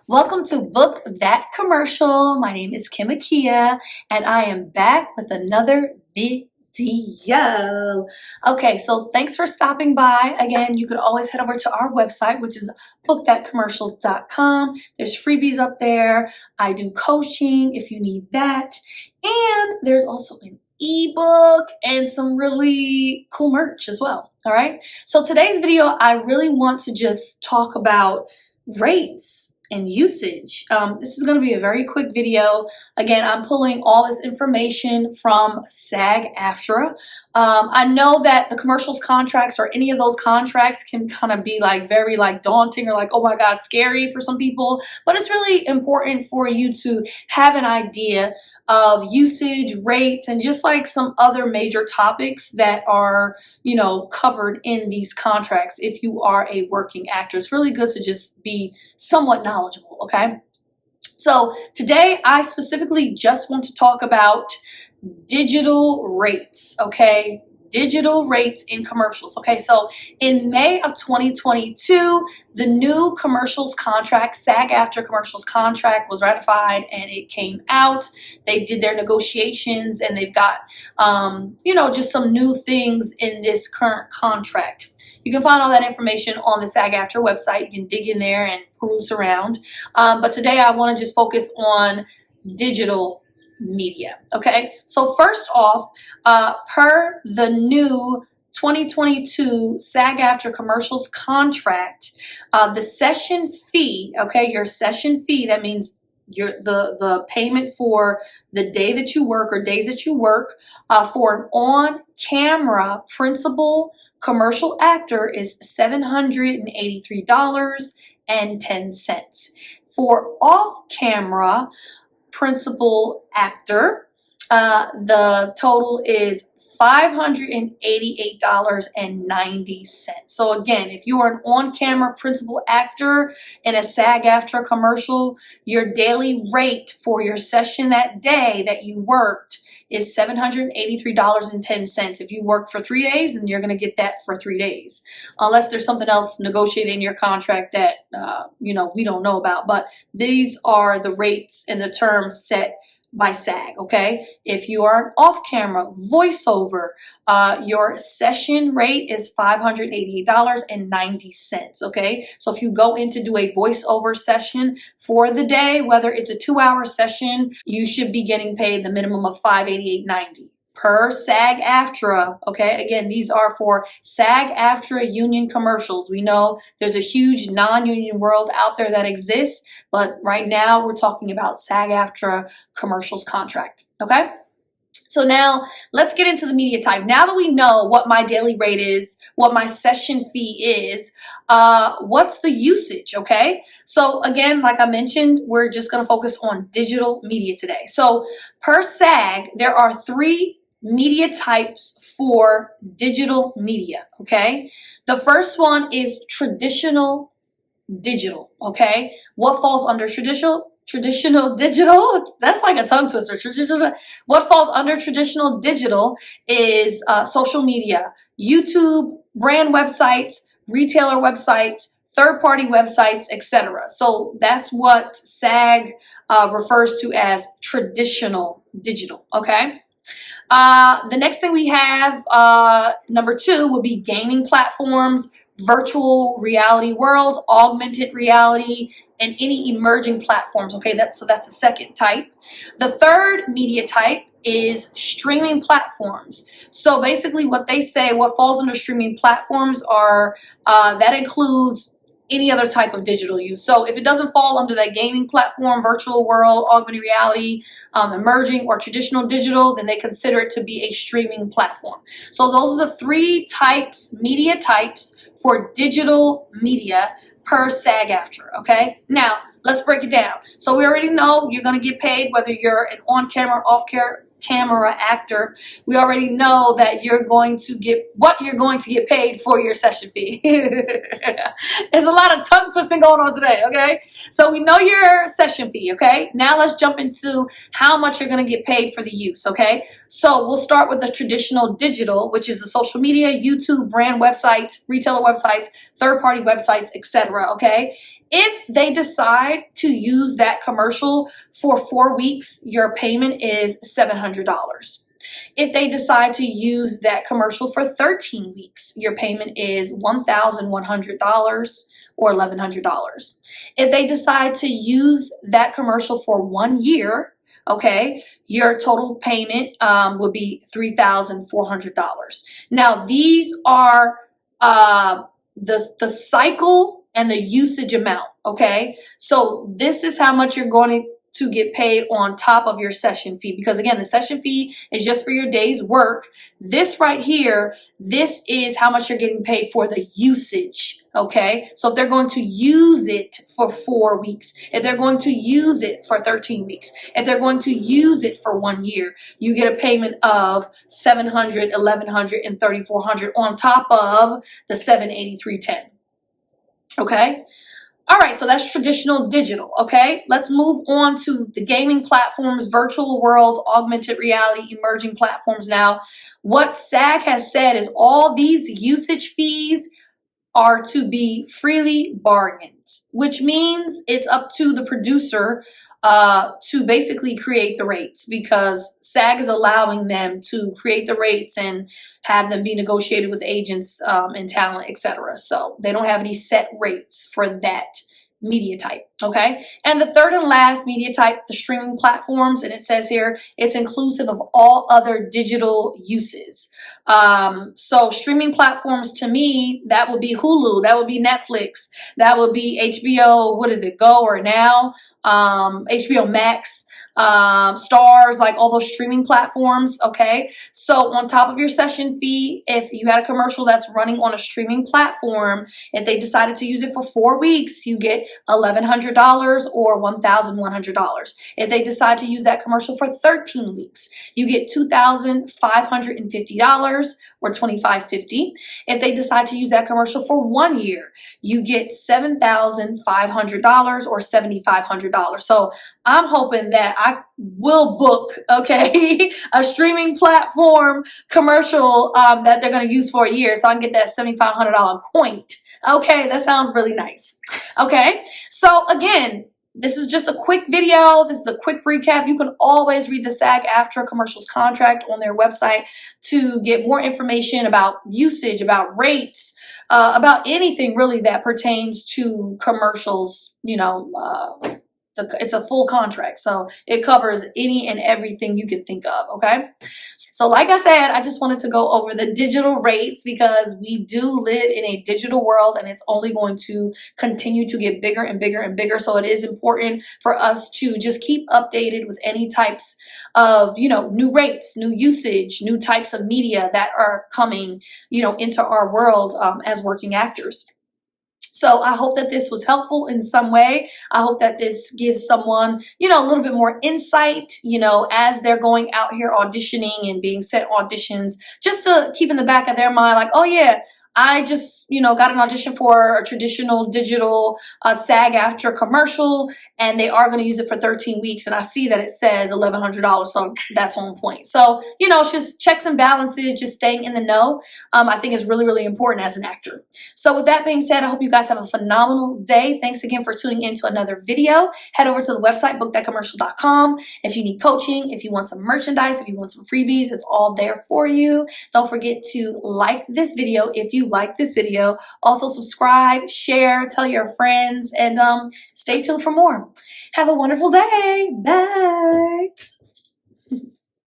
Welcome to Book That Commercial. My name is Akia, and I am back with another video. Okay, so thanks for stopping by. Again, you can always head over to our website, which is bookthatcommercial.com. There's freebies up there. I do coaching if you need that. And there's also an ebook and some really cool merch as well. All right. So today's video, I really want to just talk about rates and usage. This is going to be a very quick video. Again, I'm pulling all this information from SAG-AFTRA. I know that the commercials contracts or any of those contracts can kind of be like very daunting or like, oh my God, scary for some people. But it's really important for you to have an idea of usage, rates, and just like some other major topics that are, covered in these contracts if you are a working actor. It's really good to just be somewhat knowledgeable, okay? So today I specifically just want to talk about digital rates, okay? Digital rates in commercials. Okay, so in May of 2022, the new commercials contract, SAG-AFTRA commercials contract was ratified and it came out. They did their negotiations and they've got, just some new things in this current contract. You can find all that information on the SAG-AFTRA website. You can dig in there and peruse around. But today I want to just focus on digital media. Okay, so first off, per the new 2022 SAG-AFTRA commercials contract, the session fee, okay, your session fee, that means the payment for the day that you work or days that you work for an on-camera principal commercial actor is $783.10. For off-camera principal actor, the total is $588.90. So again, if you are an on-camera principal actor in a SAG-AFTRA commercial, your daily rate for your session that day that you worked is $783.10. If you worked for 3 days, then you're going to get that for 3 days, unless there's something else negotiated in your contract that we don't know about. But these are the rates and the terms set by SAG, okay? If you are an off-camera voiceover, your session rate is $588.90, okay? So if you go in to do a voiceover session for the day, whether it's a 2-hour session, you should be getting paid the minimum of $588.90 per SAG-AFTRA, okay? Again, these are for SAG-AFTRA union commercials. We know there's a huge non-union world out there that exists, but right now we're talking about SAG-AFTRA commercials contract, okay? So now let's get into the media type. Now that we know what my daily rate is, what my session fee is, what's the usage, okay? So again, like I mentioned, we're just gonna focus on digital media today. So per SAG, there are 3 media types for digital media, okay? The first one is traditional digital, okay? What falls under traditional digital? That's like a tongue twister. What falls under traditional digital is social media, YouTube, brand websites, retailer websites, third-party websites, etc. So that's what SAG refers to as traditional digital, okay? The next thing we have, number 2, would be gaming platforms, virtual reality worlds, augmented reality, and any emerging platforms. Okay, that's the second type. The third media type is streaming platforms. So basically what they say, what falls under streaming platforms are, that includes any other type of digital use. So if it doesn't fall under that gaming platform, virtual world, augmented reality, emerging, or traditional digital, then they consider it to be a streaming platform. So those are the 3 types, media types for digital media per SAG-AFTRA, okay? Now, let's break it down. So we already know you're going to get paid whether you're an on-camera or off-camera actor. We already know that you're going to get what you're going to get paid for your session fee. There's a lot of tongue twisting going on today, okay? So we know your session fee, okay? Now let's jump into how much you're going to get paid for the use, okay? So we'll start with the traditional digital, which is the social media, YouTube, brand websites, retailer websites, third-party websites, etc., okay? If they decide to use that commercial for 4 weeks, your payment is $700. If they decide to use that commercial for 13 weeks, your payment is $1,100 or $1,100. If they decide to use that commercial for 1 year, okay, your total payment would be $3,400. Now, these are the cycle and the usage amount, okay? So this is how much you're going to get paid on top of your session fee, because again, the session fee is just for your day's work. This right here, this is how much you're getting paid for the usage, okay? So if they're going to use it for 4 weeks, if they're going to use it for 13 weeks, if they're going to use it for 1 year, you get a payment of $700, $1,100, and $3,400 on top of the $783.10, okay? All right, so that's traditional digital, okay? Let's move on to the gaming platforms, virtual worlds, augmented reality, emerging platforms now. What SAG has said is all these usage fees are to be freely bargained, which means it's up to the producer to basically create the rates, because SAG is allowing them to create the rates and have them be negotiated with agents and talent, etc. So they don't have any set rates for that media type, okay? And the third and last media type, the streaming platforms, and it says here, it's inclusive of all other digital uses. So streaming platforms, to me, that would be Hulu, that would be Netflix, that would be HBO, what is it, Go or Now, HBO Max, Stars, like all those streaming platforms, okay? So on top of your session fee, if you had a commercial that's running on a streaming platform, if they decided to use it for 4 weeks, you get $1,100 or $1,100. If they decide to use that commercial for 13 weeks, you get $2,550 or $2,550. If they decide to use that commercial for 1 year, you get $7,500 or $7,500. So I'm hoping that I will book, okay, a streaming platform commercial that they're going to use for a year, so I can get that $7,500 coin. Okay, that sounds really nice. Okay, so again, this is just a quick video. This is a quick recap. You can always read the SAG-AFTRA commercials contract on their website to get more information about usage, about rates, about anything really that pertains to commercials. You know, it's a full contract, so it covers any and everything you can think of, okay? So like I said, I just wanted to go over the digital rates, because we do live in a digital world and it's only going to continue to get bigger and bigger and bigger. So it is important for us to just keep updated with any types of, you know, new rates, new usage, new types of media that are coming, you know, into our world as working actors. So I hope that this was helpful in some way. I hope that this gives someone, you know, a little bit more insight, you know, as they're going out here auditioning and being sent auditions, just to keep in the back of their mind, like, oh yeah, I just, you know, got an audition for a traditional digital SAG-AFTRA commercial, and they are going to use it for 13 weeks. And I see that it says $1,100, so that's on point. So, you know, it's just checks and balances, just staying in the know, I think is really, really important as an actor. So with that being said, I hope you guys have a phenomenal day. Thanks again for tuning in to another video. Head over to the website, bookthatcommercial.com. If you need coaching, if you want some merchandise, if you want some freebies, it's all there for you. Don't forget to like this video if you like this video. Also subscribe, share, tell your friends, and stay tuned for more. Have a wonderful day. Bye.